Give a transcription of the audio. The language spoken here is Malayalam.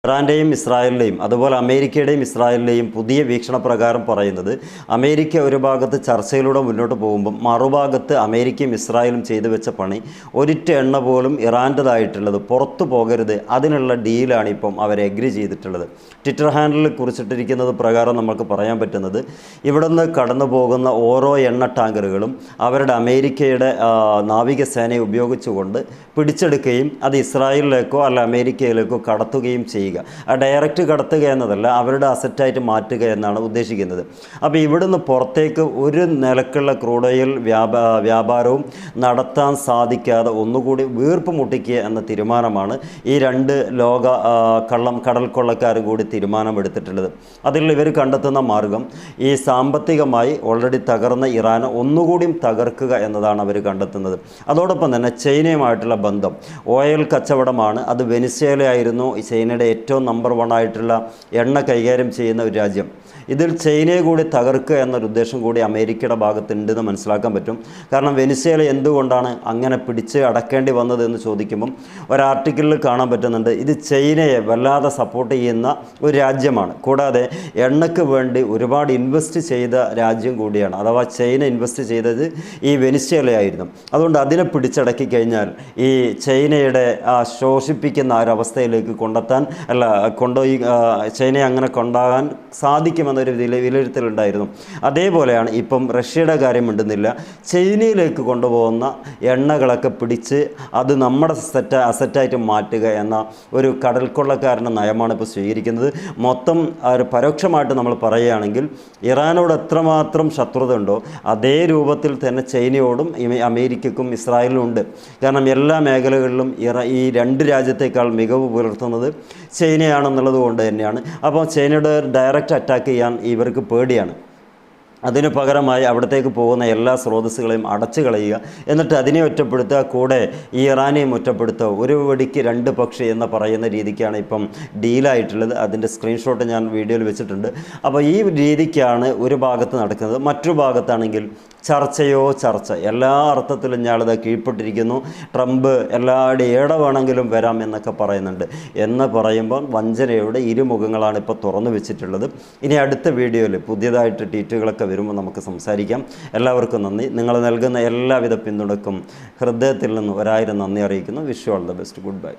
ഇറാൻ്റെയും ഇസ്രായേലിൻ്റെയും അതുപോലെ അമേരിക്കയുടെയും ഇസ്രായേലിൻ്റെയും പുതിയ വീക്ഷണപ്രകാരം പറയുന്നത് അമേരിക്ക ഒരു ഭാഗത്ത് ചർച്ചയിലൂടെ മുന്നോട്ട് പോകുമ്പം മറുഭാഗത്ത് അമേരിക്കയും ഇസ്രായേലും ചെയ്തു വെച്ച പണി ഒരിറ്റ എണ്ണ പോലും ഇറാൻ്റെതായിട്ടുള്ളത് പുറത്തു പോകരുത്, അതിനുള്ള ഡീലാണ് ഇപ്പം അവർ എഗ്രി ചെയ്തിട്ടുള്ളത്. ട്വിറ്റർ ഹാൻഡിൽ കുറിച്ചിട്ടിരിക്കുന്നത് പ്രകാരം നമുക്ക് പറയാൻ പറ്റുന്നത്, ഇവിടെ നിന്ന് കടന്നു പോകുന്ന ഓരോ എണ്ണ ടാങ്കറുകളും അവരുടെ അമേരിക്കയുടെ നാവികസേനയെ ഉപയോഗിച്ചുകൊണ്ട് പിടിച്ചെടുക്കുകയും അത് ഇസ്രായേലിലേക്കോ അല്ല അമേരിക്കയിലേക്കോ കടത്തുകയും ചെയ്യുക. ഡയറക്റ്റ് കടത്തുക എന്നതല്ല, അവരുടെ അസറ്റായിട്ട് മാറ്റുക എന്നാണ് ഉദ്ദേശിക്കുന്നത്. അപ്പോൾ ഇവിടുന്ന് പുറത്തേക്ക് ഒരു നിലക്കുള്ള ക്രൂഡ് ഓയിൽ വ്യാപാരവും നടത്താൻ സാധിക്കാതെ ഒന്നുകൂടി വീർപ്പ് മുട്ടിക്കുക എന്ന തീരുമാനമാണ് ഈ രണ്ട് ലോക കടൽ കൊള്ളക്കാരും കൂടി തീരുമാനമെടുത്തിട്ടുള്ളത്. അതിൽ ഇവർ കണ്ടെത്തുന്ന മാർഗം ഈ സാമ്പത്തികമായി ഓൾറെഡി തകർന്ന ഇറാനെ ഒന്നുകൂടിയും തകർക്കുക എന്നതാണ് അവർ കണ്ടെത്തുന്നത്. അതോടൊപ്പം തന്നെ ചൈനയുമായിട്ടുള്ള ബന്ധം, ഓയിൽ കച്ചവടമാണ്. അത് വെനിസ്വേലയായിരുന്നു ചൈനയുടെ ഏറ്റവും നമ്പർ 1 ആയിട്ടുള്ള എണ്ണ കൈകാര്യം ചെയ്യുന്ന ഒരു രാജ്യം. ഇതിൽ ചൈനയെ കൂടി തകർക്കുക എന്നൊരു ഉദ്ദേശം കൂടി അമേരിക്കയുടെ ഭാഗത്തുണ്ടെന്ന് മനസ്സിലാക്കാൻ പറ്റും. കാരണം വെനിസ്വേല എന്തുകൊണ്ടാണ് അങ്ങനെ പിടിച്ച് അടക്കേണ്ടി വന്നത് എന്ന് ചോദിക്കുമ്പം ഒരു ആർട്ടിക്കിളിൽ കാണാൻ പറ്റുന്നുണ്ട്, ഇത് ചൈനയെ വല്ലാതെ സപ്പോർട്ട് ചെയ്യുന്ന ഒരു രാജ്യമാണ്. കൂടാതെ എണ്ണയ്ക്ക് വേണ്ടി ഒരുപാട് ഇൻവെസ്റ്റ് ചെയ്ത രാജ്യം കൂടിയാണ്. അഥവാ ചൈന ഇൻവെസ്റ്റ് ചെയ്തത് ഈ വെനിസ്വേലയായിരുന്നു. അതുകൊണ്ട് അതിനെ പിടിച്ചടക്കി കഴിഞ്ഞാൽ ഈ ചൈനയുടെ ശോഷിപ്പിക്കുന്ന ഒരവസ്ഥയിലേക്ക് കൊണ്ടുപോയി ചൈനയെ അങ്ങനെ കൊണ്ടാകാൻ സാധിക്കുമെന്നൊരു വിലയിരുത്തലുണ്ടായിരുന്നു. അതേപോലെയാണ് ഇപ്പം റഷ്യയുടെ കാര്യം മിണ്ടുന്നില്ല. ചൈനയിലേക്ക് കൊണ്ടുപോകുന്ന എണ്ണകളൊക്കെ പിടിച്ച് അത് നമ്മുടെ അസറ്റായിട്ട് മാറ്റുക എന്ന ഒരു കടൽ കൊള്ളക്കാരൻ്റെ നയമാണ് ഇപ്പോൾ സ്വീകരിക്കുന്നത്. മൊത്തം പരോക്ഷമായിട്ട് നമ്മൾ പറയുകയാണെങ്കിൽ ഇറാനോട് എത്രമാത്രം ശത്രുത ഉണ്ടോ അതേ രൂപത്തിൽ തന്നെ ചൈനയോടും അമേരിക്കക്കും ഇസ്രായേലിനും ഉണ്ട്. കാരണം എല്ലാ മേഖലകളിലും ഈ രണ്ട് രാജ്യത്തേക്കാൾ മികവ് പുലർത്തുന്നത് ചൈനയാണെന്നുള്ളത് കൊണ്ട് തന്നെയാണ്. അപ്പോൾ ചൈനയുടെ ഡയറക്റ്റ് അറ്റാക്ക് ചെയ്യാൻ ഇവർക്ക് പേടിയാണ്. അതിനു പകരമായി അവിടത്തേക്ക് പോകുന്ന എല്ലാ സ്രോതസ്സുകളെയും അടച്ചു കളയുക, എന്നിട്ട് അതിനെ ഒറ്റപ്പെടുത്തുക, കൂടെ ഈ ഇറാനെയും ഒറ്റപ്പെടുത്തുക. ഒരു വെടിക്ക് 2 പക്ഷി എന്ന് പറയുന്ന രീതിക്കാണ് ഇപ്പം ഡീലായിട്ടുള്ളത്. അതിൻ്റെ സ്ക്രീൻഷോട്ട് ഞാൻ വീഡിയോയിൽ വെച്ചിട്ടുണ്ട്. അപ്പോൾ ഈ രീതിക്കാണ് ഒരു ഭാഗത്ത് നടക്കുന്നത്. മറ്റൊരു ഭാഗത്താണെങ്കിൽ ചർച്ച എല്ലാ അർത്ഥത്തിലും ഞാളിത് കീഴ്പ്പെട്ടിരിക്കുന്നു. ട്രംപ് എല്ലാവരുടെയും ഏടെ വേണമെങ്കിലും വരാം എന്നൊക്കെ പറയുന്നുണ്ട്. എന്ന് പറയുമ്പോൾ വഞ്ചനയുടെ ഇരുമുഖങ്ങളാണ് ഇപ്പോൾ തുറന്നു വെച്ചിട്ടുള്ളത്. ഇനി അടുത്ത വീഡിയോയിൽ പുതിയതായിട്ട് ട്വീറ്റുകളൊക്കെ വരുമ്പോൾ നമുക്ക് സംസാരിക്കാം. എല്ലാവർക്കും നന്ദി. നിങ്ങൾ നൽകുന്ന എല്ലാവിധ പിന്തുണക്കും ഹൃദയത്തിൽ നിന്ന് 1000 നന്ദി അറിയിക്കുന്നു. Wish you all the best. Good bye.